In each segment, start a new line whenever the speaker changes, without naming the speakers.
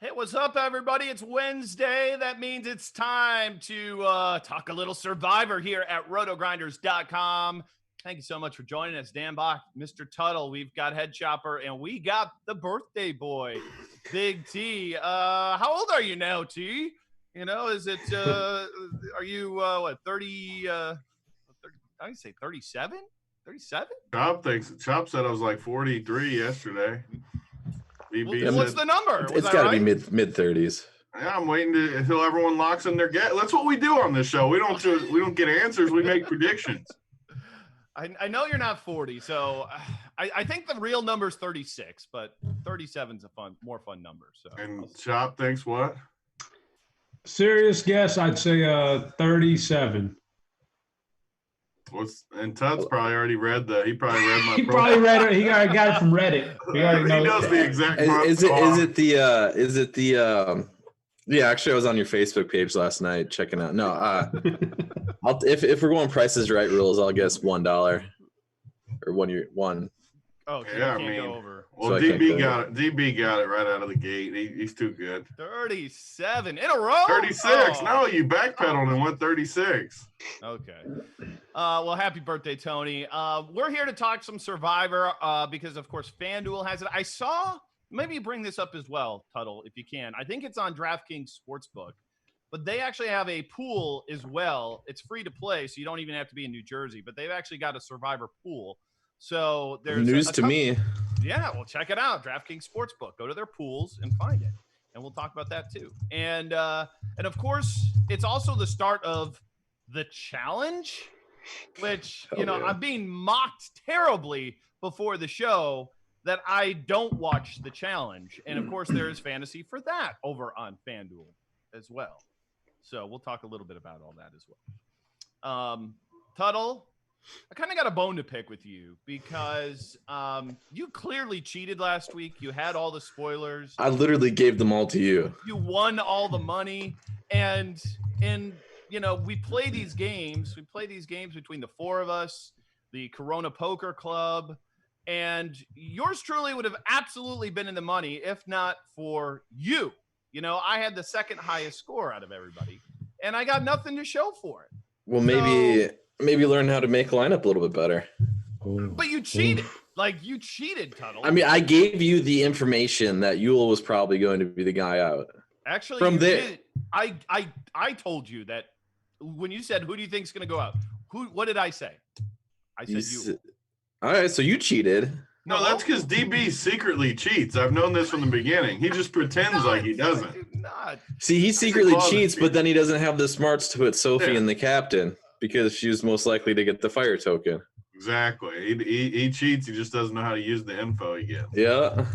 Hey, what's up, everybody? It's Wednesday. That means it's time to talk a little Survivor here at Rotogrinders.com. Thank you so much for joining us, Dan Bach, Mr. Tuttle. We've got HeadChopper, and we got the birthday boy, Big T. How old are you now, T? You know, is it, are you, what, 30, 30 I would say 37? 37?
Chop said I was like 43 yesterday.
What's the number?
It's got to be mid-30s.
Yeah, I'm waiting until everyone locks in their guess. That's what we do on this show. We don't get answers. We make predictions.
I know you're not 40, so I think the real number is 36, but 37's a more fun number. So.
And Chop thinks what?
Serious guess, I'd say 37.
And Tud's probably already read He probably read my.
He probably read it. He already got it from Reddit. He already knows.
He knows the exact.
Is it the? Yeah, actually, I was on your Facebook page last night checking out. No, if we're going Prices Right rules, I'll guess $1 or 1 year one.
Oh, yeah, can't go over.
Well, so DB got it. DB got it right out of the gate. He's too good.
37 in a row.
36. Oh. No, you backpedaled and went 36.
Okay. Well, happy birthday, Tony. We're here to talk some Survivor because, of course, FanDuel has it. I saw. Maybe bring this up as well, Tuttle, if you can. I think it's on Draftkings Sportsbook, but they actually have a pool as well. It's free to play, so you don't even have to be in New Jersey. But they've actually got a Survivor pool. So there's
news to me.
Yeah, well, check it out. DraftKings Sportsbook. Go to their pools and find it, and we'll talk about that too. And of course, it's also the start of the challenge, which I'm being mocked terribly before the show that I don't watch the challenge, and of course, there is fantasy for that over on FanDuel as well. So we'll talk a little bit about all that as well. Tuttle, I kind of got a bone to pick with you because you clearly cheated last week. You had all the spoilers.
I literally gave them all to you.
You won all the money. And we play these games. We play these games between the four of us, the Corona Poker Club, and yours truly would have absolutely been in the money if not for you. I had the second highest score out of everybody, and I got nothing to show for it.
Well, maybe learn how to make a lineup a little bit better.
But you cheated. You cheated, Tuttle.
I mean, I gave you the information that Yule was probably going to be the guy out.
Actually,
from there,
I told you that when you said, who do you think is going to go out? What did I say? I said you.
All right, so you cheated.
No, that's because DB secretly cheats. I've known this from the beginning. He just pretends like he doesn't.
See, he secretly cheats, but then he doesn't have the smarts to put Sophie in the captain, because she was most likely to get the fire token.
Exactly. He cheats. He just doesn't know how to use the info he gets.
Yeah,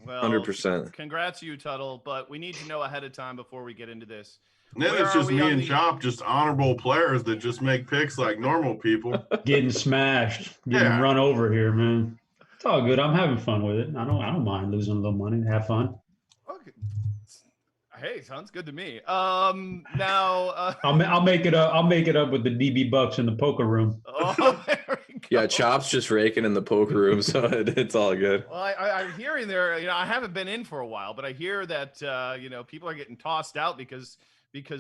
well,
100%.
Congrats to you, Tuttle, but we need to know ahead of time before we get into this.
And then it's just me and Chop, just honorable players that just make picks like normal people.
Getting smashed, getting run over here, man. It's all good. I'm having fun with it. I don't mind losing a little money. Have fun.
Okay. Hey, sounds good to me. Now
I'll make it up. I'll make it up with the DB bucks in the poker room.
Oh, there we go.
Yeah, Chop's just raking in the poker room, so it's all good.
Well, I'm hearing there. I haven't been in for a while, but I hear that people are getting tossed out because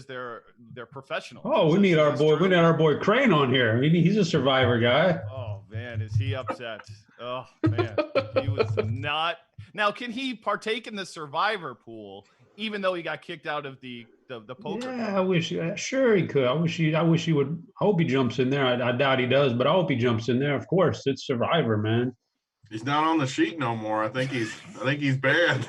they're professionals.
Oh, we need our boy. We need our boy Crane on here. He's a Survivor guy.
Oh man, is he upset? Oh man, he was not. Now, can he partake in the Survivor pool, even though he got kicked out of the poker?
Yeah, I wish. Sure, he could. I wish he would. I hope he jumps in there. I doubt he does, but I hope he jumps in there. Of course, it's Survivor, man.
He's not on the sheet no more. I think he's banned.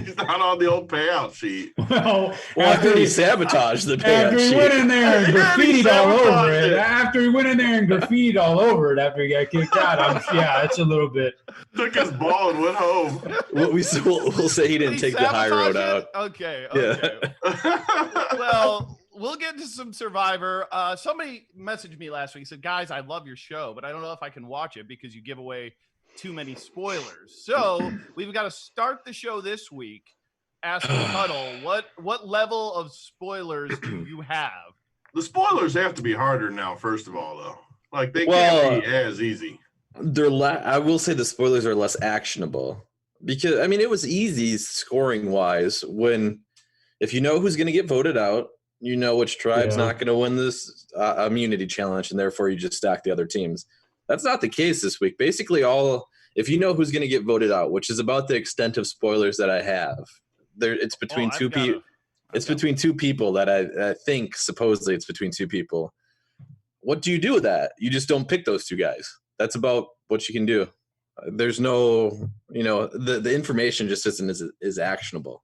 He's not on the old payout sheet.
Well,
After he sabotaged the payout
after he
sheet.
went in there and
Yeah, he
graffitied all over
sabotaged
it.
it.
After he went in there and graffitied all over it after he got kicked out. It's a little bit.
Took his ball and went home.
We'll say he didn't take the high road out.
Okay.
Yeah.
Well, we'll get to some Survivor. Somebody messaged me last week and said, guys, I love your show, but I don't know if I can watch it because you give away too many spoilers. So we've got to start the show this week asking Huddle, what level of spoilers do you have?
The spoilers have to be harder now, first of all, though. Like, they can't be as easy.
I will say the spoilers are less actionable because, I mean, it was easy scoring-wise if you know who's going to get voted out, you know which tribe's not going to win this immunity challenge, and therefore you just stack the other teams. That's not the case this week. Basically, if you know who's going to get voted out, which is about the extent of spoilers that I have, it's between two people. It's between two people that I think supposedly it's between two people. What do you do with that? You just don't pick those two guys. That's about what you can do. There's no, the information just isn't as actionable.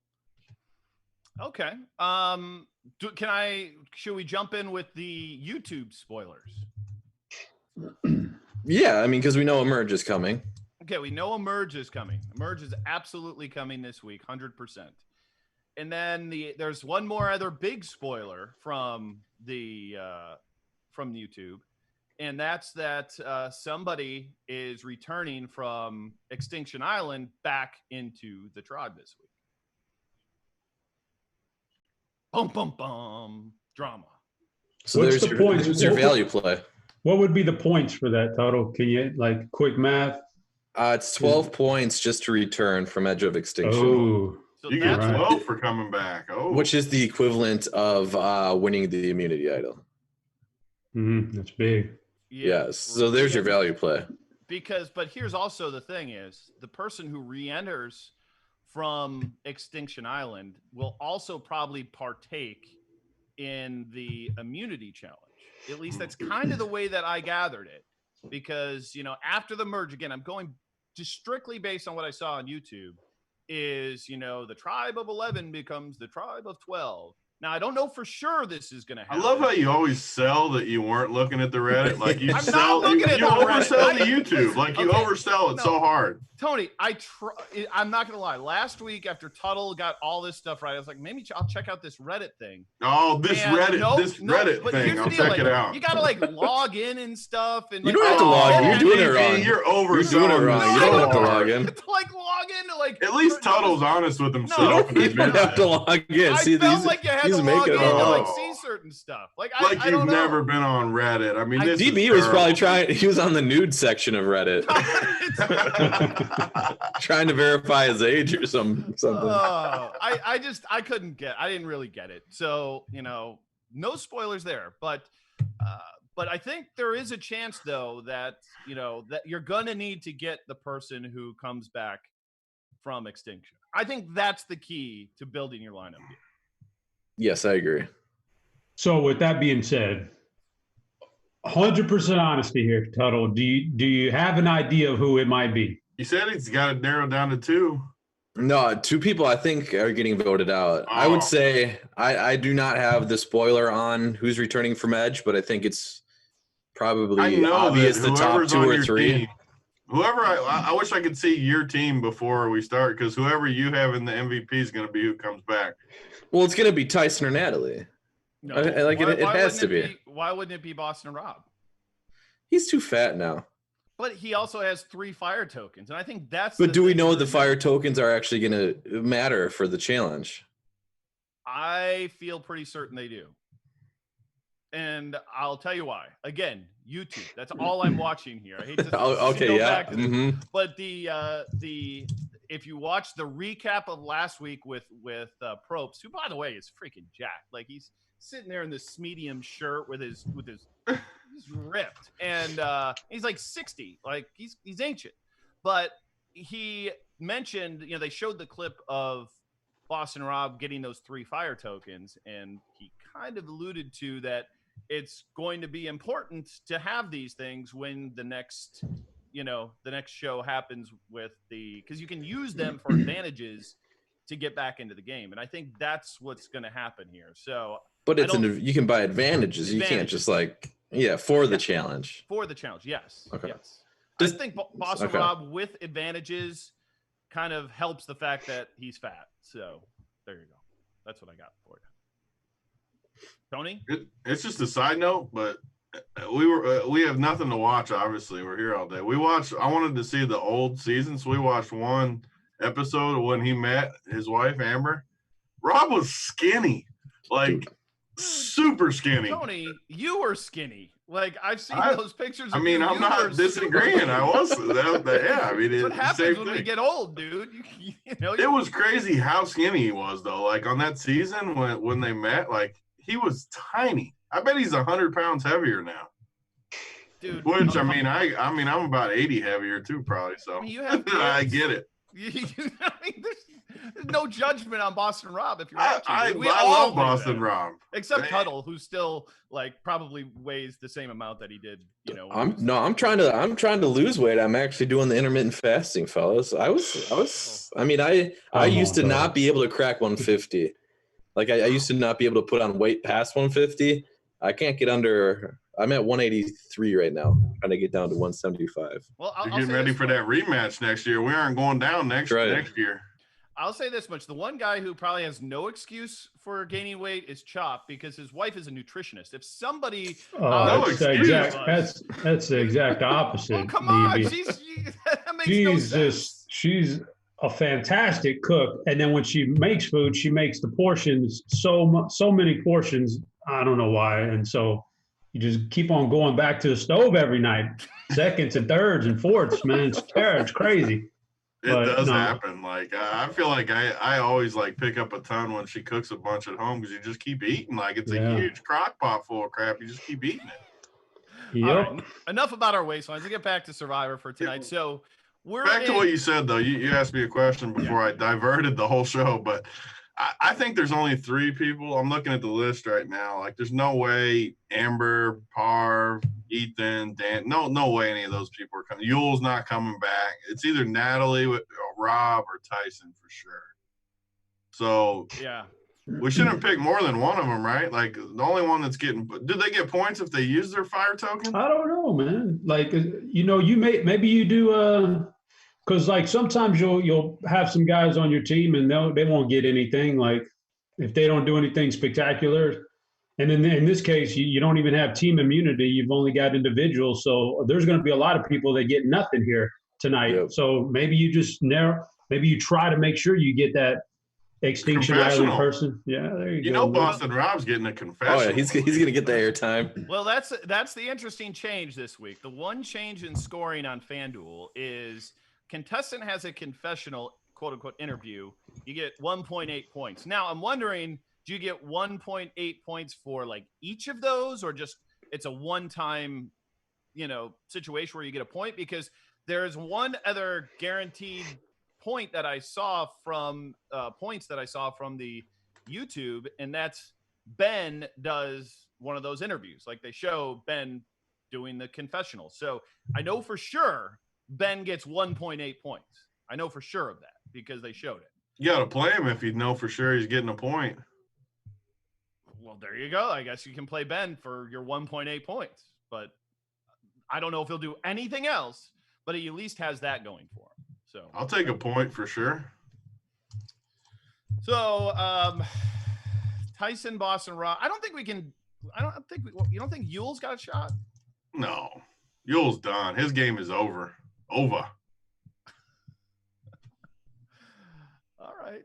Okay. Should we jump in with the YouTube spoilers?
Yeah, I mean, because we know Emerge is coming.
Okay, we know Emerge is coming. Emerge is absolutely coming this week, 100%. And then there's one more other big spoiler from YouTube, and that's that somebody is returning from Extinction Island back into the tribe this week. Boom, boom, boom. Drama.
So there's your value play.
What would be the points for that total? Can you, quick math?
It's 12 points just to return from Edge of Extinction.
Oh.
So
You get 12 for coming back. Oh.
Which is the equivalent of winning the immunity idol.
That's big.
Yes. So there's your value play.
But here's also the thing is the person who re-enters from Extinction Island will also probably partake in the immunity challenge. At least that's kind of the way that I gathered it. Because, after the merge, again, I'm going just strictly based on what I saw on YouTube, is, the tribe of 11 becomes the tribe of 12. Now, I don't know for sure this is going to happen.
I love how you always sell that you weren't looking at the Reddit. Like you
I'm
sell,
not looking at
you
the
oversell
Reddit.
the YouTube. Like you oversell it so hard.
Tony, I'm not going to lie. Last week after Tuttle got all this stuff right, I was like, maybe I'll check out this Reddit thing.
Oh, this Reddit thing. I'll check it out.
You got to log in and stuff. And
you don't have to log in. You're doing it wrong.
You're overselling.
You're doing it wrong. You don't have to log in.
Log in to
At least Tuttle's honest with himself.
You don't have to log in.
I felt like you had to log in to see certain stuff. I
you've never been on Reddit. I mean,
DB was probably trying. He was on the nude section of Reddit, trying to verify his age or something.
I couldn't get. I didn't really get it. So no spoilers there. But I think there is a chance though that that you're gonna need to get the person who comes back from Extinction. I think that's the key to building your lineup here.
Yes, I agree.
So with that being said, 100% honesty here, Tuttle. Do you have an idea of who it might be?
You said he's got it narrowed down to 2.
No, 2 people I think are getting voted out. I would say I do not have the spoiler on who's returning from Edge, but I think it's probably obvious the top 2 or 3.
Team, whoever I wish I could see your team before we start, because whoever you have in the MVP is going to be who comes back.
Well, it's going to be Tyson or Natalie.
No,
it has to be.
Why wouldn't it be Boston Rob?
He's too fat now.
But he also has 3 fire tokens, and I think that's.
But do we know the fire tokens are actually going to matter for the challenge?
I feel pretty certain they do. And I'll tell you why. Again, YouTube. That's all I'm watching here. I hate to go back to this, but if you watch the recap of last week with Probst, who by the way is freaking jacked. Like he's sitting there in this medium shirt with his he's ripped, and he's like 60. Like he's ancient. But he mentioned, they showed the clip of Boston Rob getting those 3 fire tokens, and he kind of alluded to that it's going to be important to have these things when the next the next show happens with because you can use them for advantages to get back into the game. And I think that's what's going to happen here. So,
but you can buy advantages. You can't just for the challenge.
For the challenge, yes.
Okay.
Yes. I think Boston Rob with advantages kind of helps the fact that he's fat. So there you go. That's what I got for you. Tony?
It's just a side note, but we have nothing to watch. Obviously, we're here all day. I wanted to see the old season, so we watched one episode of when he met his wife Amber. Rob was skinny, like super skinny.
Tony, you were skinny. Like I've seen those pictures.
I'm not disagreeing. I was. It's
what happens when we get old, dude.
It was crazy how skinny he was, though. Like on that season when they met, like he was tiny. I bet he's 100 pounds heavier now.
Dude.
Which I'm about 80 heavier too, probably. So I get it.
There's no judgment on Boston Rob if you're watching.
I love Boston Rob,
except Tuttle, who still probably weighs the same amount that he did.
I'm trying to lose weight. I'm actually doing the intermittent fasting, fellas. I used to not be able to crack 150. Like I used to not be able to put on weight past 150. I can't get under. I'm at 183 right now. I'm trying to get down to 175.
Well,
you're getting ready for that rematch next year. We aren't going down next year.
I'll say this much. The one guy who probably has no excuse for gaining weight is Chop because his wife is a nutritionist. If somebody
that's the exact opposite.
Oh, come on. That makes no sense.
She's a fantastic cook. And then when she makes food, she makes the portions so many portions. I don't know why. And so you just keep on going back to the stove every night, seconds and thirds and fourths, man. It's crazy.
It does happen. Like I feel like I always pick up a ton when she cooks a bunch at home because you just keep eating. Like it's a huge crock pot full of crap. You just keep eating it.
Yep.
All right, enough about our waistlines. Let's get back to Survivor for tonight. So we're
back to what you said though. You asked me a question before I diverted the whole show, but I think there's only 3 people. I'm looking at the list right now. Like there's no way Amber, Parv, Ethan, Dan, no way any of those people are coming. Yule's not coming back. It's either Natalie, Rob, or Tyson for sure. So
yeah,
we shouldn't pick more than one of them, right? Like the only one that's getting. Do they get points if they use their fire token?
I don't know, man. Like maybe you do. Because sometimes you'll have some guys on your team and they won't get anything. Like if they don't do anything spectacular. And in this case, you don't even have team immunity. You've only got individuals. So there's going to be a lot of people that get nothing here tonight. Yep. So maybe you just maybe you try to make sure you get that Extinction Island person. Yeah, there you go.
Boston Rob's getting a confession.
Oh, yeah, he's going to get the airtime.
Well, that's the interesting change this week. The one change in scoring on FanDuel is contestant has a confessional, quote unquote, interview. You get 1.8 points. Now, I'm wondering, do you get 1.8 points for each of those, or just it's a one-time, situation where you get a point? Because there's one other guaranteed point that I saw from points that I saw from the YouTube, and that's Ben does one of those interviews. Like they show Ben doing the confessional. So I know for sure Ben gets 1.8 points. I know for sure of that because they showed it.
You got to play him if you know for sure he's getting a point.
Well, there you go. I guess you can play Ben for your 1.8 points. But I don't know if he'll do anything else, but he at least has that going for him. So
I'll take a point for sure.
So Tyson, Boston, Rob. You don't think Yule's got a shot?
No. Yule's done. His game is over. Over.
All right.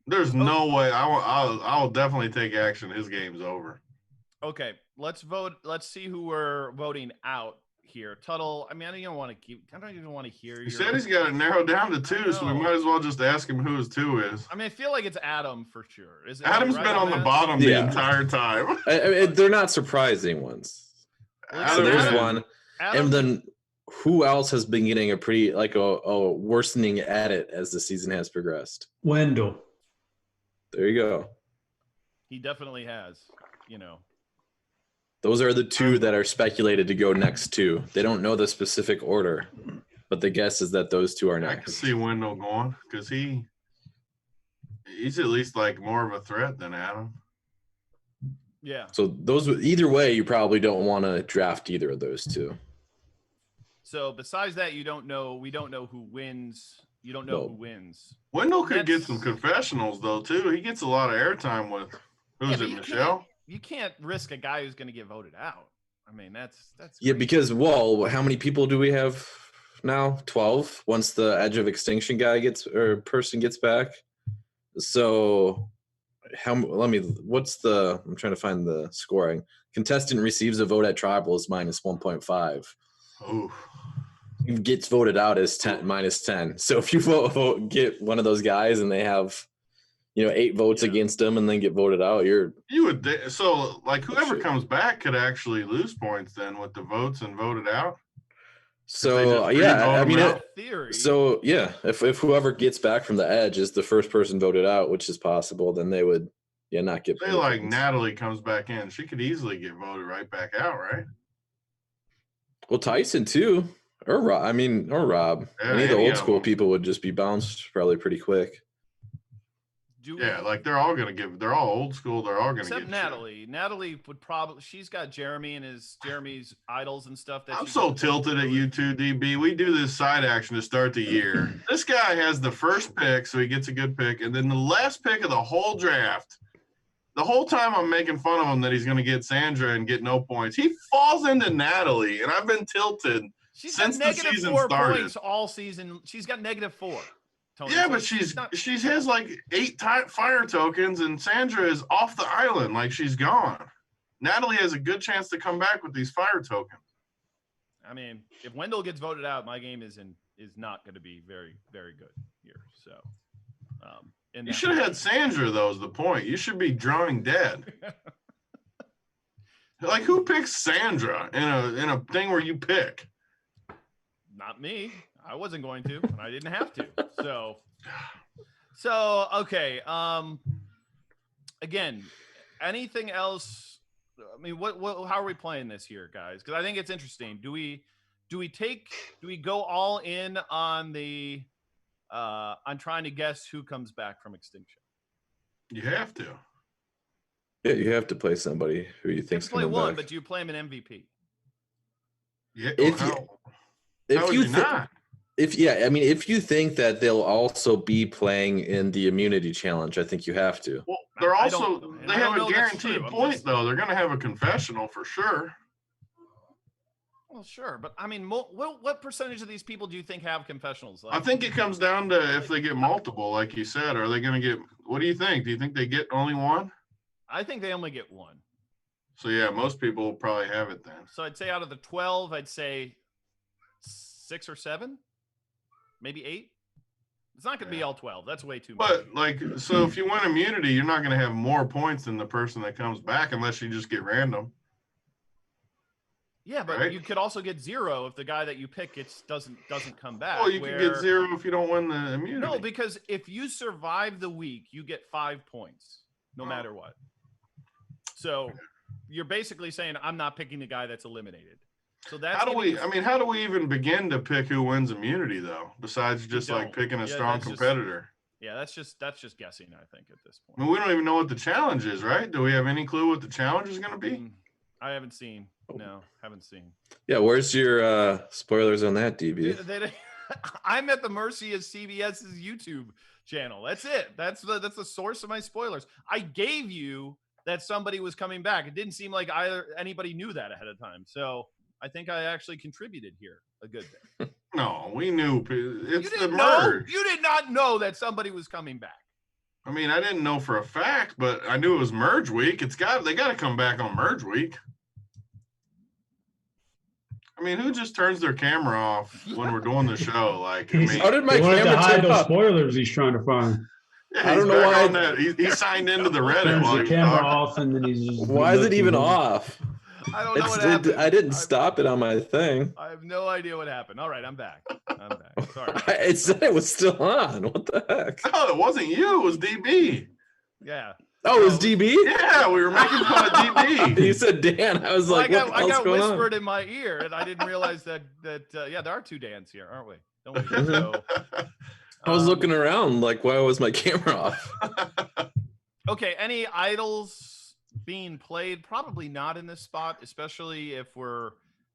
There's no way. I'll definitely take action. His game's over.
Okay, let's vote. Let's see who we're voting out here. Tuttle. I don't even want to hear.
He said he's got it narrowed down to 2, so we might as well just ask him who his 2 is.
I feel like it's Adam for sure.
Adam's been on the bottom the entire time.
They're not surprising ones. There's one, and then who else has been getting a pretty a worsening at it as the season has progressed?
Wendell.
There you go.
He definitely has.
Those are the two that are speculated to go next two. They don't know the specific order, but the guess is that those two are
I can
next.
see Wendell going because he's at least like more of a threat than Adam.
Yeah.
So those, either way, you probably don't want to draft either of those two.
So besides that, we don't know who wins. You don't know who wins.
Wendell could get some confessionals though too. He gets a lot of airtime with Michelle?
You can't risk a guy who's going to get voted out. I mean, that's
yeah.
crazy.
Because how many people do we have now? 12. Once the Edge of Extinction guy person gets back. So I'm trying to find the scoring. Contestant receives a vote at tribal is minus 1.5.
Oh.
Gets voted out as minus 10. So if you get one of those guys and they have 8 votes against them and then get voted out,
so like whoever comes back could actually lose points then with the votes and voted out.
So
theory.
So yeah, if whoever gets back from the Edge is the first person voted out, which is possible, then they would not get.
Say like Natalie comes back in, she could easily get voted right back out, right?
Well, Tyson too, or Rob. Rob.
Yeah,
any of the old school people would just be bounced probably pretty quick.
Like they're all old school. They're all gonna
except
get
Natalie. Shit. Natalie would probably. She's got Jeremy and Jeremy's idols and stuff.
I'm so tilted at you two, DB. We do this side action to start the year. This guy has the first pick, so he gets a good pick, and then the last pick of the whole draft. The whole time I'm making fun of him that he's going to get Sandra and get no points. He falls into Natalie, and I've been tilted since the season
-4
started.
Points all season. She's got -4. Tony.
Yeah, but she has like 8 fire tokens, and Sandra is off the island, like she's gone. Natalie has a good chance to come back with these fire tokens.
I mean, if Wendell gets voted out, my game is not going to be very, very good here. So,
you should have had Sandra, though, is the point. You should be drawing dead. Like, who picks Sandra in a thing where you pick?
Not me. I wasn't going to, and I didn't have to. So okay. Again, anything else? I mean, how are we playing this here, guys? Because I think it's interesting. Do we go all in on on trying to guess who comes back from extinction?
You have to.
Yeah, you have to play somebody who you think's coming
play one,
back.
but do you play him an MVP?
Yeah.
If you think that they'll also be playing in the immunity challenge, I think you have to.
Well, they have a guaranteed point though. They're going to have a confessional for sure.
Well, sure, but I mean, what percentage of these people do you think have confessionals?
I think it comes down to if they get multiple, like you said. Are they going to get? What do you think? Do you think they get only one?
I think they only get one.
So yeah, most people will probably have it then.
So I'd say out of the 12, I'd say 6 or 7. Maybe 8. It's not going to be all 12. That's way too much.
But so if you win immunity, you're not going to have more points than the person that comes back unless you just get random.
Yeah, but you could also get 0 if the guy that you pick doesn't come back.
Well, you could get 0 if you don't win the immunity.
No, because if you survive the week, you get 5 points no matter what. So you're basically saying I'm not picking the guy that's eliminated. So that's
how do we even begin to pick who wins immunity though? Besides just like picking a strong competitor.
That's just guessing, I think, at this point.
I mean, we don't even know what the challenge is, right? Do we have any clue what the challenge is going to be?
I haven't seen. No, haven't seen.
Yeah, where's your spoilers on that, DB?
I'm at the mercy of CBS's YouTube channel. That's it. That's the source of my spoilers. I gave you that somebody was coming back. It didn't seem like anybody knew that ahead of time. So I think I actually contributed here a good bit.
No, we knew. It's the merge.
You did not know that somebody was coming back.
I mean, I didn't know for a fact, but I knew it was merge week. They got to come back on merge week. I mean, who just turns their camera off when we're doing the show? Like, I mean,
how did my camera
to hide
turn
those
off?
Spoilers he's trying to find.
Yeah, I don't know why he signed into the Reddit
Turns
while
the
he's
camera
talking.
off, and then he's just.
Why is it even off?
I don't know what happened.
I didn't stop it on my thing.
I have no idea what happened. All right, I'm back. Sorry.
It said it was still on. What the heck?
No, it wasn't you. It was DB.
Yeah.
Oh, it was DB?
Yeah, we were making fun of DB.
You said Dan. I was like,
I
what the hell's
got
going
whispered
on?
in my ear, and I didn't realize that yeah, there are 2 Dans here, aren't we? Don't we? So,
I was looking around like, why was my camera off?
okay, any idols being played? Probably not in this spot, especially if we're.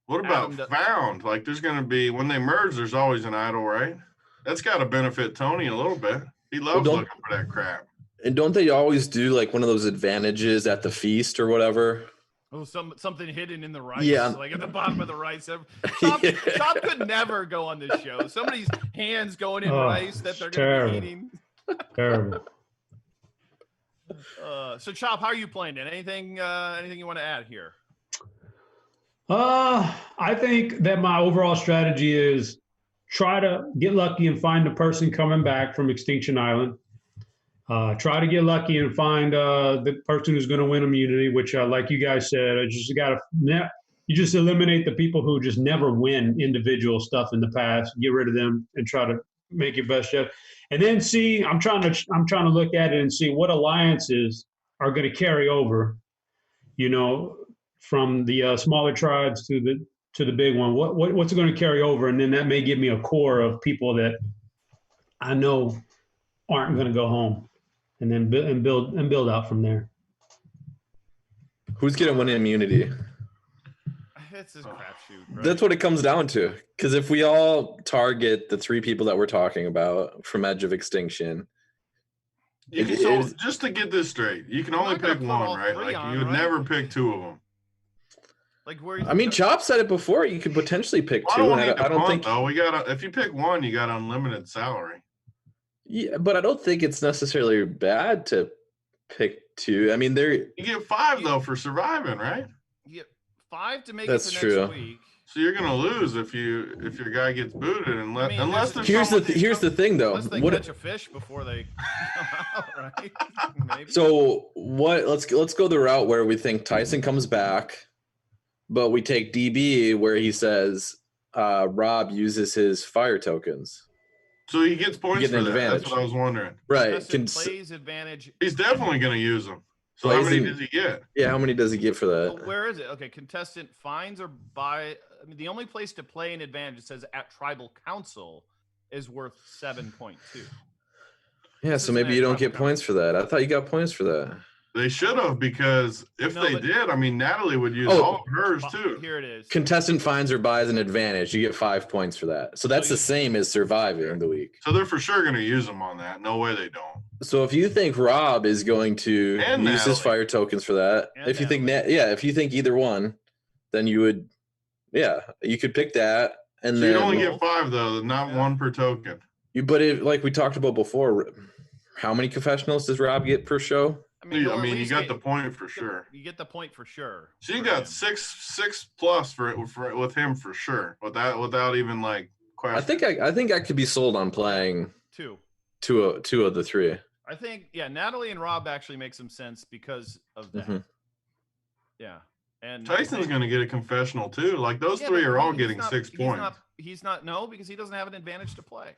What about found? Like, there's going to be, when they merge, there's always an idol, right? That's got to benefit Tony a little bit. He loves looking for that crap.
And don't they always do like one of those advantages at the feast or whatever?
Oh, something hidden in the rice, like at the bottom of the rice. Chop could never go on this show. Somebody's hands going in rice that they're going to be eating.
Terrible.
So Chop, how are you playing it? Anything you want to add here?
I think that my overall strategy is try to get lucky and find the person coming back from Extinction Island. Try to get lucky and find the person who's going to win immunity, which, like you guys said, you just eliminate the people who just never win individual stuff in the past. Get rid of them and try to make your best shot. And then see, I'm trying to look at it and see what alliances are going to carry over. From the smaller tribes to the big one. What's going to carry over, and then that may give me a core of people that I know aren't going to go home. And then build out from there.
Who's going to win immunity?
It's a crapshoot. Right?
That's what it comes down to. Because if we all target the 3 people that we're talking about from Edge of Extinction,
just to get this straight, you can only pick one, right? Like you would never pick 2 of them.
Like where?
I mean, Chop said it before. You could potentially pick 2.
I don't think. Though if you pick one, you got unlimited salary.
Yeah, but I don't think it's necessarily bad to pick 2. I mean,
you get 5 though for surviving, right?
You get 5 to make
That's
it to
true.
next week.
So you're gonna lose if your guy gets booted, unless there's
here's the thing though.
Unless they catch a fish before they come out, right? Maybe.
So let's go the route where we think Tyson comes back, but we take DB where he says Rob uses his fire tokens.
So he gets points for that. Advantage. That's what I was wondering.
Right.
Plays advantage.
He's definitely going to use them. So how many does he get?
Yeah, how many does he get for that?
Well, where is it? Okay, contestant finds or buy. I mean, the only place to play an advantage, it says at Tribal Council, is worth 7.2.
Yeah, so maybe you don't get points for that. I thought you got points for that.
They should have, because if they did, I mean, Natalie would use all of hers too.
Here it is.
Contestant finds or buys an advantage. You get 5 points for that. So that's the same as surviving the week.
So they're for sure going to use them on that. No way they don't.
So if you think Rob is going to use his fire tokens for that, if you think either one, then you would, you could pick that. And
so
then
you'd only get 5 though, not 1 per token.
But like we talked about before, how many confessionals does Rob get per show?
I mean, you got the point for sure.
You get the point for sure.
So you got 6 plus for with him for sure. Without even like question.
I think I could be sold on playing
2
of the 3.
I think Natalie and Rob actually make some sense because of that. Mm-hmm. Yeah. And
Tyson's going to get a confessional too. Like those 3 are all getting 6 points.
He's not because he doesn't have an advantage to play.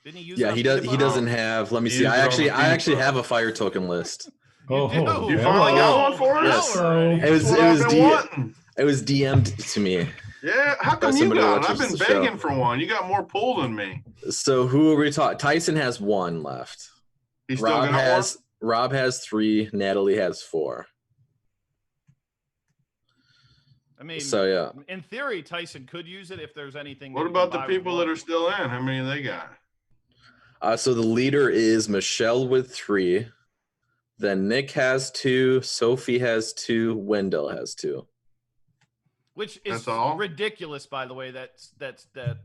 Didn't he use?
Yeah, he does. He doesn't have. Let me see. I actually have a fire token list.
You finally got one for us?
It was DM'd to me.
Yeah, how come you got it? I've been begging for one. You got more pull than me.
So who are we talking? Tyson has 1 left. Rob has 3. Natalie has 4.
I mean,
so yeah.
In theory, Tyson could use it if there's anything.
What about the people that are still in? How many they got?
So the leader is Michelle with 3. Then Nick has 2. Sophie has 2. Wendell has 2.
Which is ridiculous, by the way. That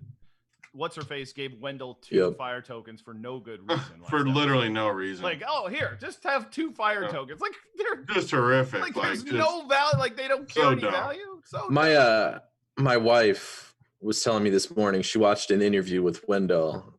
what's her face gave Wendell 2 fire tokens for no good reason.
For literally no reason.
Like, oh, here, just have 2 fire tokens. Like they're
just horrific.
Like there's no value. Like they don't carry any value. So
my wife was telling me this morning she watched an interview with Wendell,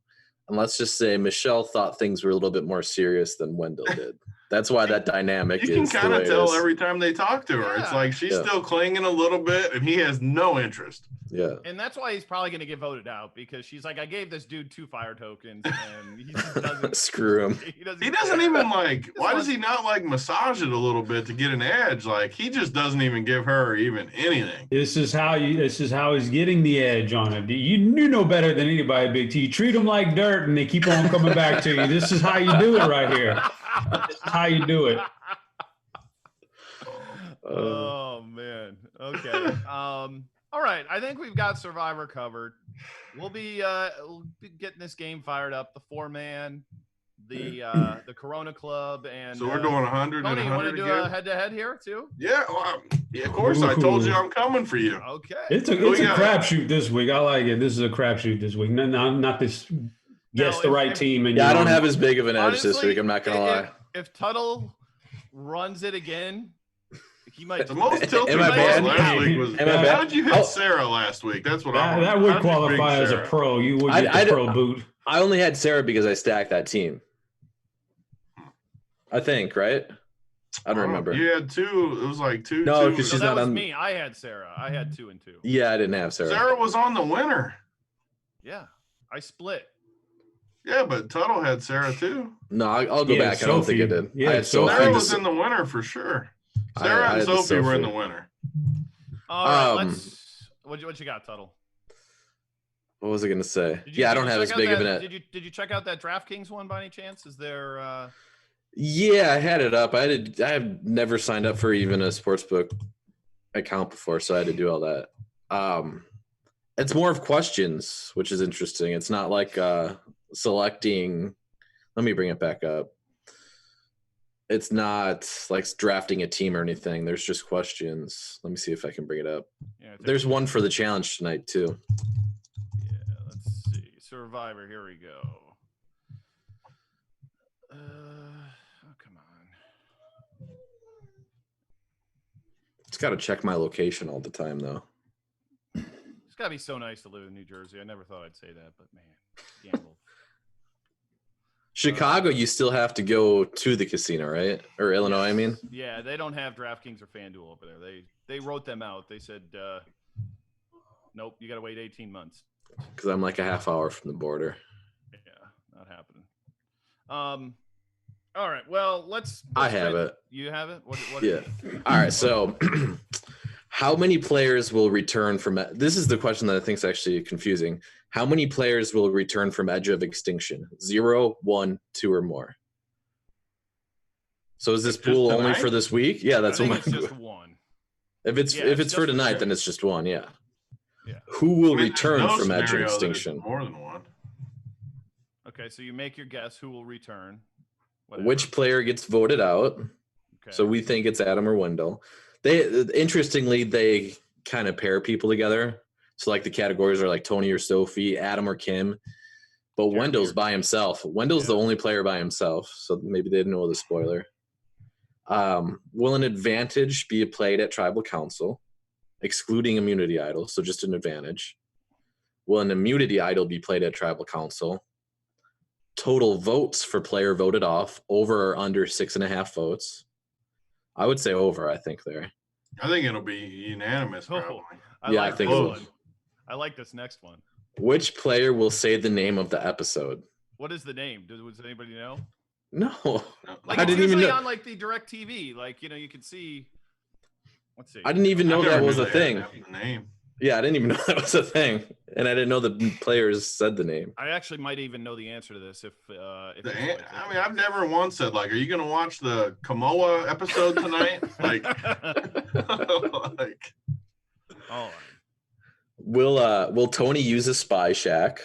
and let's just say Michelle thought things were a little bit more serious than Wendell did. That's why that dynamic is.
You can kind of tell every time they talk to her. It's like she's still clinging a little bit, and he has no interest.
Yeah.
And that's why he's probably going to get voted out, because she's like, I gave this dude 2 fire tokens, and he just doesn't
Screw him.
He doesn't even like. Why does he not like massage it a little bit to get an edge? Like he just doesn't even give her even anything.
This is how he's getting the edge on it. You know better than anybody, Big T. You treat them like dirt, and they keep on coming back to you. This is how you do it right here. This is how you do it.
Oh man. Okay. All right. I think we've got Survivor covered. We'll be getting this game fired up. The 4-man, the Corona Club, and
So we're doing 100
Tony,
and
you want to
100
do
again.
a head-to-head here too?
Yeah, well, of course. I told you I'm coming for you.
Okay.
It's a crapshoot this week. I like it. This is a crapshoot this week. Not this. Guess the right team. And
Yeah, I don't have as big of an edge this week. I'm not gonna lie.
If Tuttle runs it again, he might.
The most tilted
Am I bad?
last week was.
Am I bad?
How did you hit Sarah last week? That's what I.
That would qualify as a pro. You would get the pro boot.
I only had Sarah because I stacked that team. I think, right? I don't remember.
You had 2. It was like 2.
No,
2.
because she's
that
not
was
on.
me. I had Sarah. I had 2 and 2.
Yeah, I didn't have Sarah.
Sarah was on the winner.
Yeah, I split.
Yeah, but Tuttle had Sarah too.
No, I'll go back. I don't think I did.
Yeah,
I had
Sophie.
Sarah was in the winner for sure. Sarah
I
and
had
Sophie were in the winner.
All right, what you got, Tuttle?
What was I gonna say?
Did you
I don't have as big of an.
Did you check out that Draftkings one by any chance? Is there?
Yeah, I had it up. I have never signed up for even a sportsbook account before, so I had to do all that. It's more of questions, which is interesting. It's not like selecting. Let me bring it back up. It's not like drafting a team or anything. There's just questions. Let me see if I can bring it up.
Yeah,
There's one for the challenge tonight too.
Yeah, let's see. Survivor. Here we go. Oh, come on.
It's got to check my location all the time though.
It's got to be so nice to live in New Jersey. I never thought I'd say that, but man, gamble.
Chicago, you still have to go to the casino, right? Or Illinois, I mean.
Yeah, they don't have DraftKings or FanDuel over there. They wrote them out. They said, nope, you got to wait 18 months.
Because I'm like a half hour from the border.
Yeah, not happening. All right. Well, let's
I have it.
You have it? What
Yeah. All right. So, how many players will return from? This is the question that I think is actually confusing. How many players will return from Edge of Extinction? 0, 1, 2, or more. So is this pool only for this week? Yeah, that's
I
what
think it's just one.
If it's for tonight, then it's just one. Yeah. Yeah. Who will return from Edge of Extinction?
More than one.
Okay, so you make your guess who will return.
Whatever. Which player gets voted out? Okay. So we think it's Adam or Wendell. Interestingly, they kind of pair people together. So like the categories are like Tony or Sophie, Adam or Kim, but Wendell's by himself. Wendell's the only player by himself. So maybe they didn't know the spoiler. Will an advantage be played at tribal council, excluding immunity idol? So just an advantage. Will an immunity idol be played at tribal council? Total votes for player voted off, over or under 6.5 votes. I would say over, I think there.
I think it'll be unanimous, probably.
I think so.
I like this next one.
Which player will say the name of the episode?
What is the name? Does anybody know?
No.
Like, I didn't even know. On like the direct TV, like, you can see. Let's see.
I didn't even know that was a thing.
Name.
Yeah, I didn't even know that was a thing, and I didn't know the players said the name.
I actually might even know the answer to this if
I mean, I've never once said like, "Are you going to watch the Kamoa episode tonight?" like, like.
Oh.
Will Tony use a spy shack?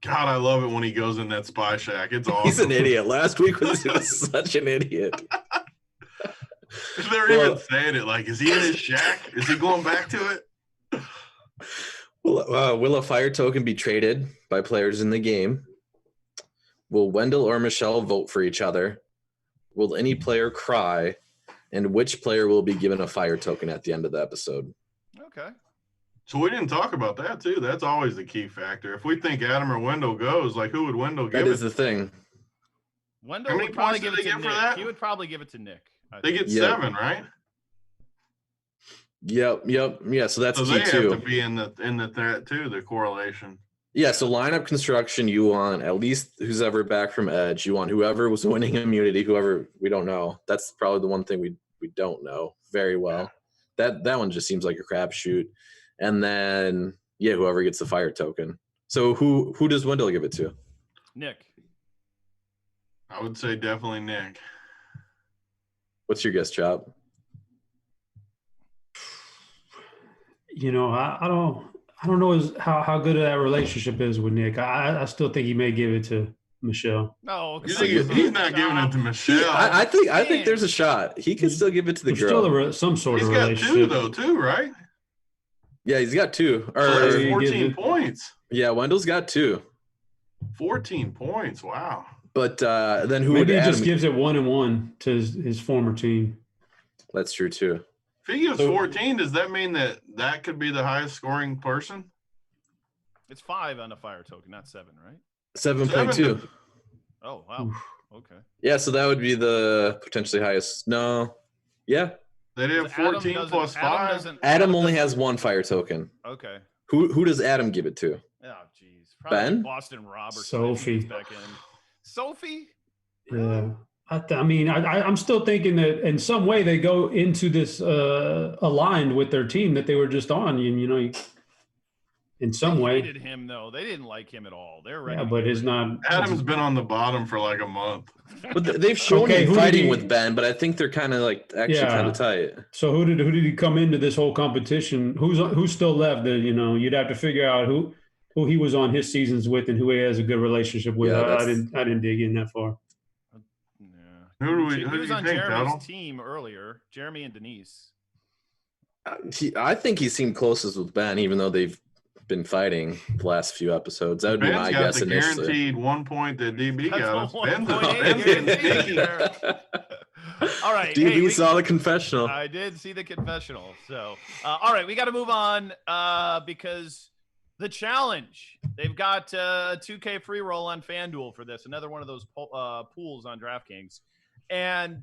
God, I love it when he goes in that spy shack. It's awesome.
He's an idiot. Last week was such an idiot.
They're even saying it like, is he in his shack? Is he going back to it?
Will a fire token be traded by players in the game? Will Wendell or Michelle vote for each other? Will any player cry? And which player will be given a fire token at the end of the episode?
Okay.
So we didn't talk about that too. That's always the key factor. If we think Adam or Wendell goes, like, who would Wendell give it?
That is the thing.
Wendell would probably give it to Nick. He would probably give it to Nick.
They get 7, right?
Yep. Yeah, so that's
So
key
they have
too.
to be in the that too, the correlation.
Yeah, so lineup construction, you want at least who's ever back from edge. You want whoever was winning immunity, whoever we don't know. That's probably the one thing we don't know very well. That one just seems like a crapshoot. And then whoever gets the fire token. So who does Wendell give it to?
Nick.
I would say definitely Nick.
What's your guess, Chop?
I don't know how good that relationship is with Nick. I still think he may give it to Michelle.
No,
You think he's not giving it to Michelle?
I think there's a shot. He could still give it to the
There's
girl.
still some sort
He's
of
got
relationship.
two, right?
Yeah, he's got 2.
So that's
he
14
gives it-
points.
Yeah, Wendell's got 2.
14 points. Wow.
But then who
Maybe
would
he
Adam?
just gives it 1-1 to his former team.
That's true too.
If he gives
So-
14, does that mean that could be the highest scoring person?
It's 5 on a fire token, not 7, right?
7.2.
Oh wow. Okay.
Yeah, so that would be the potentially highest. No. Yeah.
They'd have 14 plus 5.
Adam only has 1 fire token.
Okay.
Who does Adam give it to?
Oh jeez. Probably
Ben?
Boston Robertson.
Sophie.
Back in. Sophie?
Yeah. I'm still thinking that in some way they go into this aligned with their team that they were just on. In some
They
way.
hated him though. They didn't like him at all. They're ready.
Yeah,
to
but
get
it's
rid of
not.
Adam's been on the bottom for like a month.
But they've shown
Okay,
him
who did
fighting
he-
with Ben, but I think they're kind of like actually
Yeah.
kind of tight.
So who did he come into this whole competition? Who's still left? That you'd have to figure out who he was on his seasons with and who he has a good relationship with.
Yeah,
I
that's-
didn't dig in that far.
Yeah.
Who
He
do
was
you
on
think,
Jeremy's
Tuttle?
team earlier. Jeremy and Denise.
I think he seemed closest with Ben, even though they've been fighting the last few episodes. That would be
Ben's
my
got
guess
the
initially.
guaranteed 1 point that DB
That's
got.
the
Ben's
1.8 guarantee there. All right.
DB
hey,
saw the confessional.
I did see the confessional. So, all right, we got to move on because the challenge, they've got 2K free roll on FanDuel for this, another one of those pools on DraftKings. And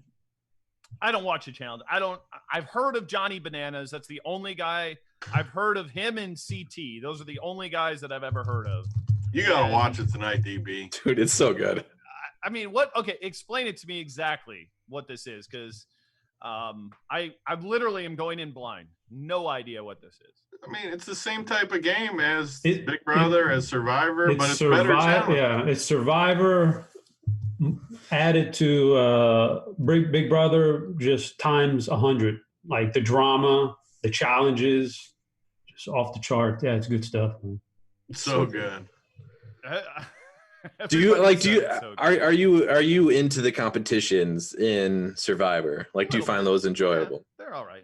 I don't watch the challenge. I've heard of Johnny Bananas. That's the only guy I've heard of. Him and CT. Those are the only guys that I've ever heard of.
You got to watch it tonight, DB.
Dude, it's so good.
I mean, what? Okay, explain it to me exactly what this is, because I literally am going in blind. No idea what this is.
I mean, it's the same type of game as
It-
Big Brother, as Survivor, but it's better challenge.
Yeah, it's Survivor added to Big Brother just times 100. Like the drama, the challenges, just off the chart. Yeah, it's good stuff. Man.
It's so good.
Are you into the competitions in Survivor? Like, do you find those enjoyable?
Yeah, they're all right.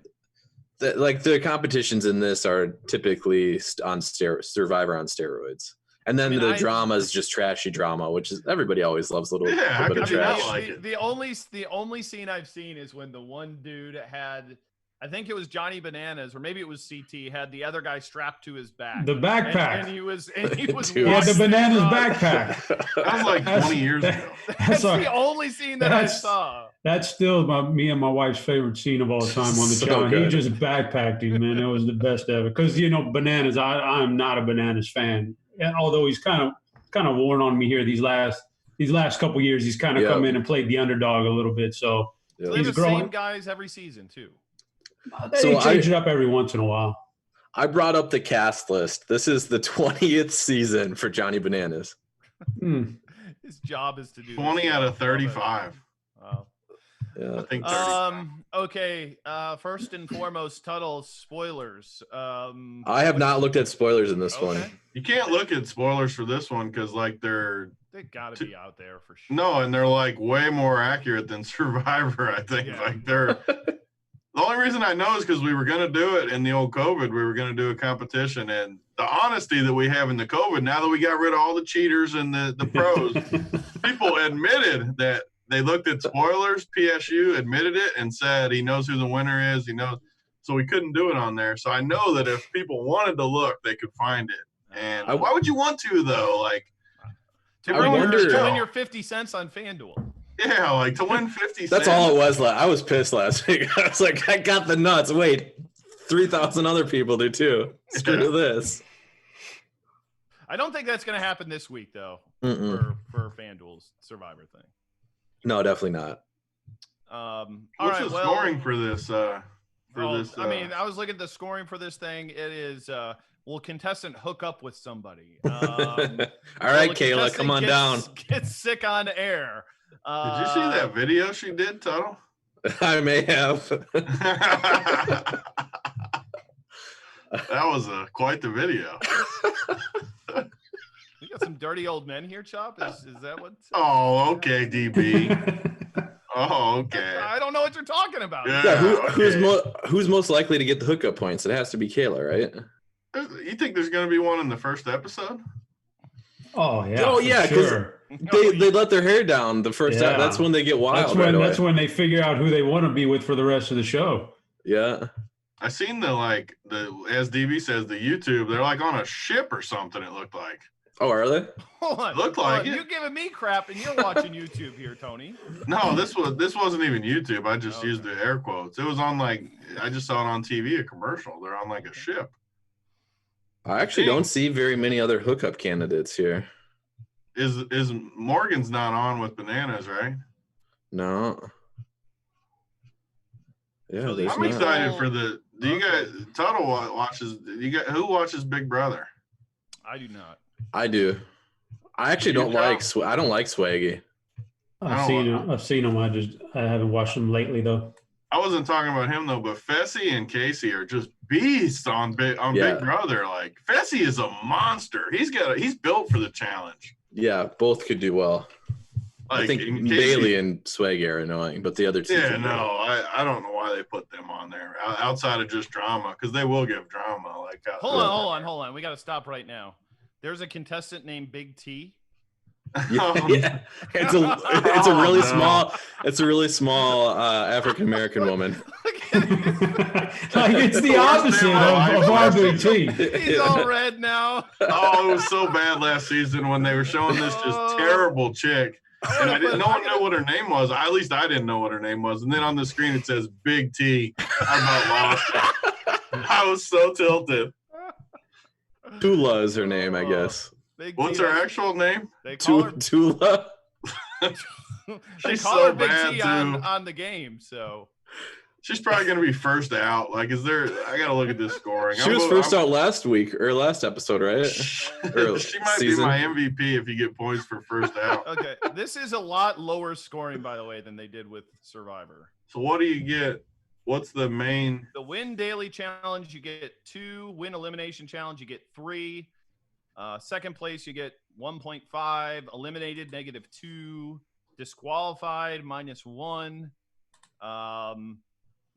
The competitions in this are typically on Survivor on steroids. And then the drama is just trashy drama, which is everybody always loves a little,
Yeah,
little bit of
I mean,
trash.
like it.
The only scene I've seen is when the one dude had, I think it was Johnny Bananas, or maybe it was CT, had the other guy strapped to his back.
The backpack.
And he was
Dude.
Yeah, the
walking
bananas
across.
backpack.
That was like 20 years ago.
That's
our-
the only scene that I
that's-
saw.
That's still me and my wife's favorite scene of all time on the
So
challenge.
good.
He just backpacked him, man. It was the best ever. Because Bananas, I'm not a Bananas fan. And although he's kind of worn on me here these last couple years, he's kind of come in and played the underdog a little bit. So
So
he's
they're the
growing.
same guys every season too.
They change it up every once in a while.
I brought up the cast list. This is the 20th season for Johnny Bananas.
Hmm.
His job is to do
20
this.
out of 35.
Wow.
Yeah.
I think 35.
Okay. First and foremost, Tuttle, spoilers.
I have not looked at spoilers in this one.
Okay.
You can't look at spoilers for this one because like
They gotta be out there for sure.
no, and they're like way more accurate than Survivor. I think
Yeah.
like they're the only reason I know is because we were gonna do it in the old COVID. We were gonna do a competition, and the honesty that we have in the COVID now that we got rid of all the cheaters and the pros, people admitted that they looked at spoilers. PSU admitted it and said he knows who the winner is. He knows, so we couldn't do it on there. So I know that if people wanted to look, they could find it. And why would you want to though? Like
To
I
win,
wonder-
to win your 50 cents on FanDuel.
yeah, like to win 50 cents.
That's all it was. I was pissed last week. I was like, I got the nuts. Wait, 3,000 other people do too. Screw this.
I don't think that's going to happen this week, though,
Mm-mm.
for FanDuel's Survivor thing.
No, definitely not.
What's the scoring for this?
I mean, I was looking at the scoring for this thing. It is, will contestant hook up with somebody?
All right, Kayla, come on down.
Get sick on air.
Did you see that video she did, Tuttle?
I may have.
That was quite the video.
You got some dirty old men here, Chop? Is that what?
Oh, okay, DB. Oh, okay.
I don't know what you're talking about.
Yeah, who's most likely to get the hookup points? It has to be Kayla, right?
You think there's going to be one in the first episode?
Oh yeah.
Oh yeah, because they let their hair down the first time. That's when they get wild.
That's when they figure out who they want to be with for the rest of the show.
Yeah.
I seen the as DB says, the YouTube. They're like on a ship or something. It looked like.
Oh, are they?
Hold on.
Looked like it.
You're giving me crap, and you're watching YouTube here, Tony.
No, this wasn't even YouTube. I just used the air quotes. It was on I just saw it on TV, a commercial. They're on like a ship.
I actually don't see very many other hookup candidates here.
Is Morgan's not on with Bananas, right?
No. Yeah,
So
there's
I'm
not.
excited for the. Do you guys? Tuttle watches. Who watches Big Brother?
I do not.
I do. I actually don't like. I don't like Swaggy.
I've seen him. I haven't watched him lately though.
I wasn't talking about him though, but Fessy and Casey are just beasts on Big Brother. Like Fessy is a monster. He's built for the challenge.
Yeah, both could do well.
Like,
I think Bailey and Swaggy are annoying, but the other two.
Yeah, no, I don't know why they put them on there outside of just drama, because they will give drama. Like
hold on. We got to stop right now. There's a contestant named Big T.
Yeah. It's a really small African American woman.
Like it's the opposite of our Big T.
He's all red now.
Oh, it was so bad last season when they were showing this just terrible chick. And no one knew what her name was. At least I didn't know what her name was. And then on the screen it says Big T. I about lost it. I was so tilted.
Tula is her name, I guess.
What's her actual name?
They call her
Tula.
They call her Big T on the game, so
she's probably gonna be first out. Like, I gotta look at this scoring.
She was first out last week or last episode, right?
She might be my MVP if you get points for first out.
Okay. This is a lot lower scoring, by the way, than they did with Survivor.
So what do you get? What's the main?
The win daily challenge, you get 2. Win elimination challenge, you get 3. Second place, you get 1.5. Eliminated, -2. Disqualified, -1.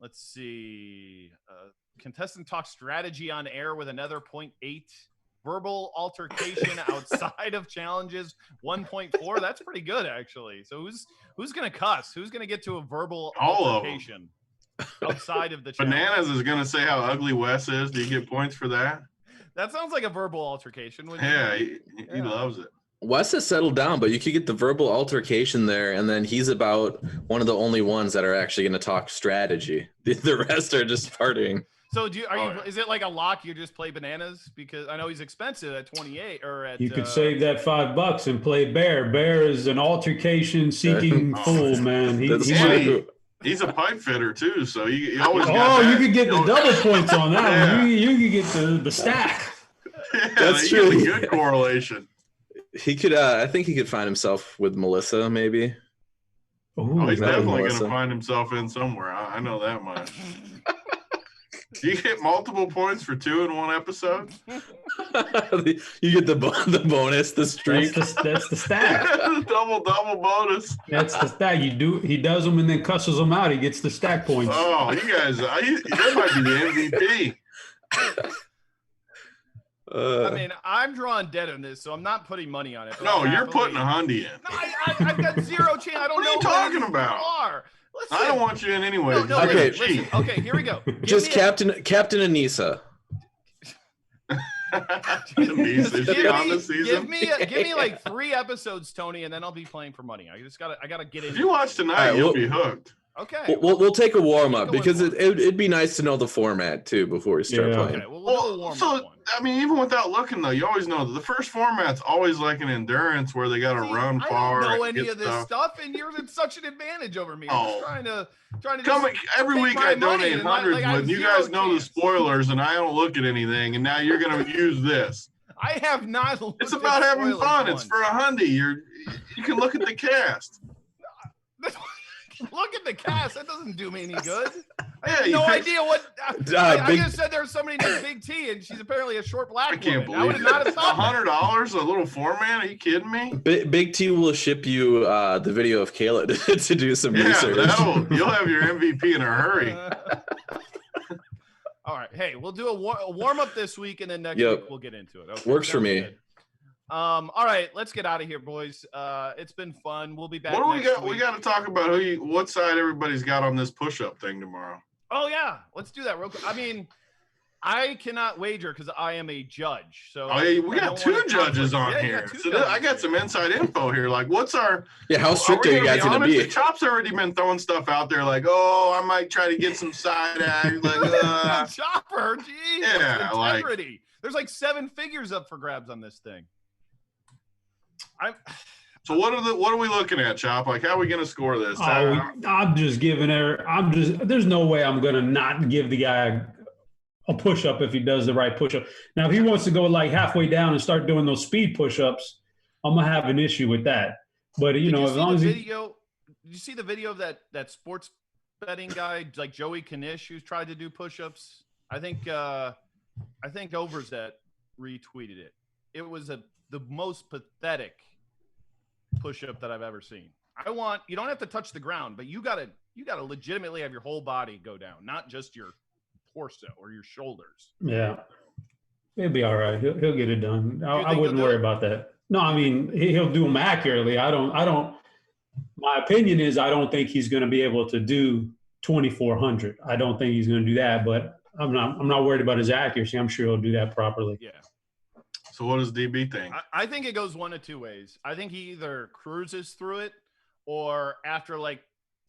Let's see. Contestant talks strategy on air with another 0.8. Verbal altercation outside of challenges, 1.4. That's pretty good, actually. So who's gonna cuss? Who's gonna get to a verbal altercation outside of the challenge?
Bananas is gonna say how ugly Wes is. Do you get points for that?
That sounds like a verbal altercation.
Yeah, he loves it.
Wes has settled down, but you could get the verbal altercation there, and then he's about one of the only ones that are actually going to talk strategy. The rest are just partying.
So is it like a lock? You just play Bananas? Because I know he's expensive at 28 or at.
You could save that $5 and play Bear. Bear is an altercation-seeking fool, man.
He's a pipe fitter too, so you always.
You could get the double points on that one. You could get the stack.
Yeah,
that's true.
A good correlation.
He could. I think he could find himself with Melissa, maybe.
Oh, he's definitely going to find himself in somewhere. I know that much. Do you get multiple points for 2 in one episode?
You get the bonus, the streak.
That's the stack.
The double bonus.
That's the stack. He does them and then cusses them out. He gets the stack points.
Oh, you guys, that might be the MVP.
I mean, I'm drawing dead on this, so I'm not putting money on it.
No, you're putting a hundy in.
No, I've got zero chance. I don't know
what are you talking about.
Listen.
I don't want you in anyway.
No,
okay,
listen. Okay, here we go.
Just Captain Anissa.
Give me like 3 episodes, Tony, and then I'll be playing for money. I gotta get in.
If you watch tonight, you'll be hooked.
Okay.
We'll take a warm up
Go with
because
one.
it'd be nice to know the format too before we start
Yeah.
playing.
Okay. Well, we'll do a warm up one.
I mean, even without looking though, you always know that the first format's always like an endurance where they got to run far.
I don't know
and
any
get
of this stuff, and you're at such an advantage over me. I'm just trying to
every
take
week
my
I
money
donate
and, like,
hundreds,
I have
with you
zero
guys know the
chance.
spoilers, and I don't look at anything, and now you're going to use this.
I have not.
It's about having fun. It's for $100. You can look at the cast.
Look at the cast. That doesn't do me any good. I
Yeah,
have
you
no
pick-
idea what. I
Big-
just said there's somebody named Big T, and she's apparently a short black
I can't
woman. I would
believe
not have
it.
thought that.
$100, a little format? Are you kidding me?
Big T will ship you the video of Kayla to do some
Yeah,
research.
you'll have your MVP in a hurry.
All right. Hey, we'll do a warm up this week, and then next
Yep.
week we'll get into it. Okay,
Works for
sounds
me.
good. All right, let's get out of here, boys. It's been fun. We'll be back.
What do we
next
got? We
week.
got to talk about what side everybody's got on this push-up thing tomorrow.
Oh yeah, let's do that real quick. I mean, I cannot wager because I am a judge. So
Oh, yeah, we
I
got
don't
two
wanna
judges
conflict.
on
Yeah, you
here.
got two
So
judges
I got
here.
some inside info here. Like, what's our?
Yeah, how strict are you guys going to be?
Chop's already been throwing stuff out there, like, oh, I might try to get some side act. Like,
Chopper, geez,
Yeah, like-
integrity. There's like 7 figures up for grabs on this thing.
So what are we looking at, Chop? Like, how are we going to score this?
I'm just giving her. There's no way I'm gonna not give the guy a push up if he does the right push up. Now, if he wants to go like halfway down and start doing those speed push ups, I'm gonna have an issue with that. But
Did
as long as
did you see the video of that sports betting guy like Joey Knish who's tried to do push-ups? I think Overzet retweeted it. It was the most pathetic push-up that I've ever seen. You don't have to touch the ground, but you gotta legitimately have your whole body go down, not just your torso or your shoulders.
Yeah, he'll be all right. He'll get it done. I
think
wouldn't
he'll do
worry
it?
about that. No, I mean he'll do them accurately. I don't. My opinion is I don't think he's going to be able to do 2,400. I don't think he's going to do that. But I'm not worried about his accuracy. I'm sure he'll do that properly.
Yeah.
So what does DB think?
I think it goes one of two ways. I think he either cruises through it, or after like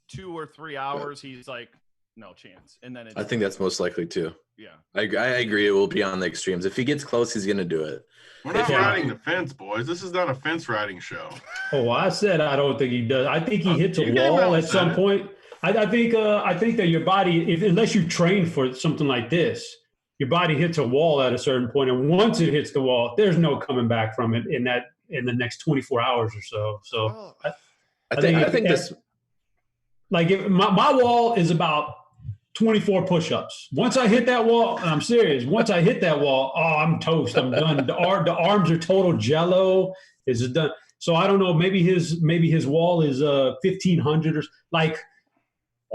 2 or 3 hours, he's like, no chance. And then
I think that's most likely too.
yeah.
I agree. It will be on the extremes. If he gets close, he's going to do it.
We're not
Yeah.
riding the fence, boys. This is not a fence riding show.
Oh, I said I don't think he does. I think he hits a
you came out
wall
and
at some
said it.
point. I think that your body, unless you train for something like this, your body hits a wall at a certain point, and once it hits the wall, there's no coming back from it in the next 24 hours or so. So
Well,
I think this.
like my wall is about 24 push-ups. Once I hit that wall, and I'm serious, once I hit that wall, I'm toast. I'm done. The arms are total jello. It's done. So I don't know. Maybe his wall is 1,500 or like.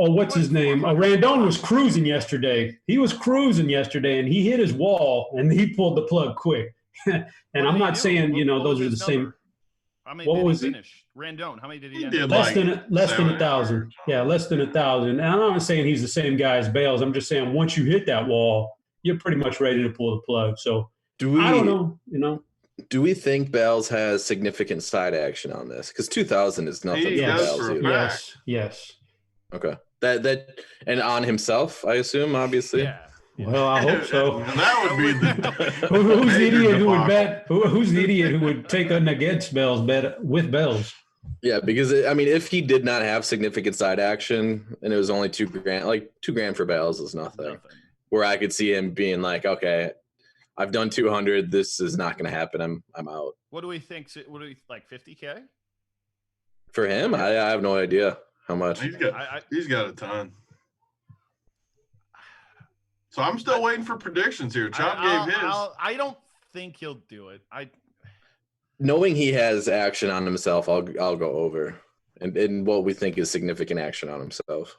Oh, what's his name? Randone was cruising yesterday. He was cruising yesterday, and he hit his wall, and he pulled the plug quick. And
what
I'm
did he
not
do?
saying
What
those
was
are the
his
same.
number? How many
What
did
was
he
it?
finish? Randone, how many did he
He
end
did
up?
like
Less than
700.
1,000. Yeah, less than 1,000. And I'm not saying he's the same guy as Bales. I'm just saying once you hit that wall, you're pretty much ready to pull the plug. So I don't know.
Do we think Bales has significant side action on this? Because 2,000 is nothing
He
for
does
Bales.
for a
either.
fact.
Yes.
Okay. That and on himself, I assume, obviously.
Yeah.
Well, I hope so.
And that would be the
Who's the
major
idiot who would
debacle.
bet? Who's the idiot who would take an against Bell's bet with Bell's?
Yeah, because if he did not have significant side action and it was only $2,000, like $2,000 for Bales is nothing. Where I could see him being like, okay, I've done 200. This is not going to happen. I'm out.
What do we think? What do we like? 50K?
For him, I have no idea how much.
he's got a ton. So I'm still waiting for predictions here. Chop gave his.
I don't think he'll do it.
Knowing he has action on himself, I'll go over and what we think is significant action on himself.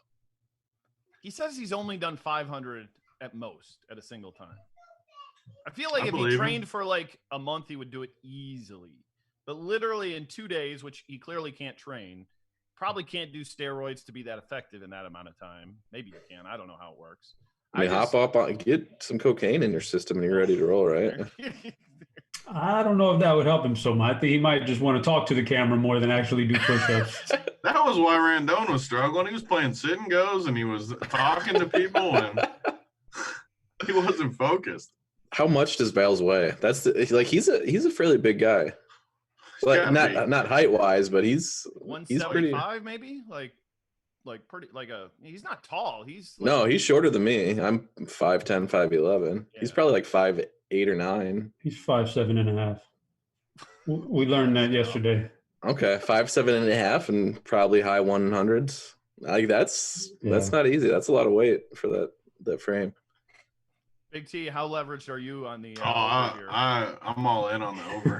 He says he's only done 500 at most at a single time. I feel like if
believe
he
him.
trained for like a month, he would do it easily. But literally in 2 days, which he clearly can't train, probably can't do steroids to be that effective in that amount of time. Maybe you can. I don't know how it works.
I mean, hop up, get some cocaine in your system, and you're ready to roll, right?
I don't know if that would help him so much. I think he might just want to talk to the camera more than actually do push-ups.
That was why Randone was struggling. He was playing sit and goes, and he was talking to people, and he wasn't focused.
How much does Bales weigh? That's like he's a fairly big guy. Like not height wise, but he's
175 maybe, like pretty he's not tall. He's like,
no, he's shorter than me. I'm 5'10", 5'11". Yeah. He's probably like 5'8" or 9".
He's 5'7.5". We learned that yesterday.
Okay, 5'7.5" and probably high 100s. Like that's not easy. That's a lot of weight for that frame.
Big T, how leveraged are you on the?
I'm all in on the over.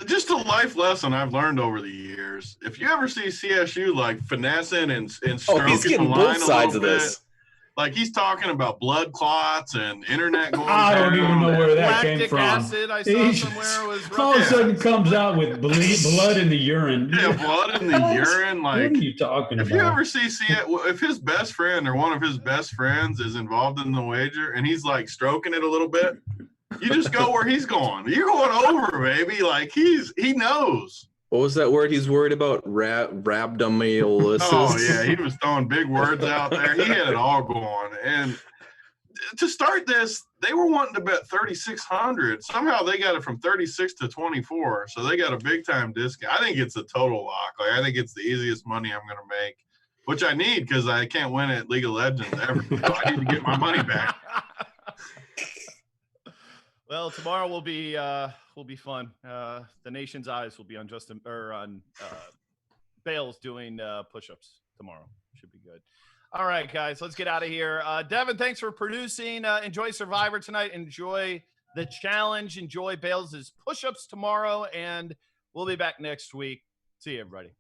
Just a life lesson I've learned over the years. If you ever see CSU like finessing and stroking
he's getting
the line
both sides
a
of
little
this.
bit, like he's talking about blood clots and internet going.
I don't even know where that
lactic
came from.
Acid I saw somewhere was
all of a sudden comes out with blood in the urine.
Yeah, blood in the urine. Like,
what are you talking about?
If you ever see if his best friend or one of his best friends is involved in the wager and he's like stroking it a little bit, you just go where he's going. You're going over, baby. Like he knows.
What was that word he's worried about? Rhabdomyolysis.
Oh, yeah. He was throwing big words out there. He had it all going. And to start this, they were wanting to bet 3,600. Somehow they got it from 36 to 24. So they got a big time discount. I think it's a total lock. Like, I think it's the easiest money I'm going to make, which I need because I can't win at League of Legends ever. So I need to get my money back.
Well, tomorrow will be fun. The nation's eyes will be on Bales doing push-ups tomorrow. Should be good. All right, guys, let's get out of here. Devin, thanks for producing. Enjoy Survivor tonight. Enjoy the challenge. Enjoy Bales' push-ups tomorrow, and we'll be back next week. See you, everybody.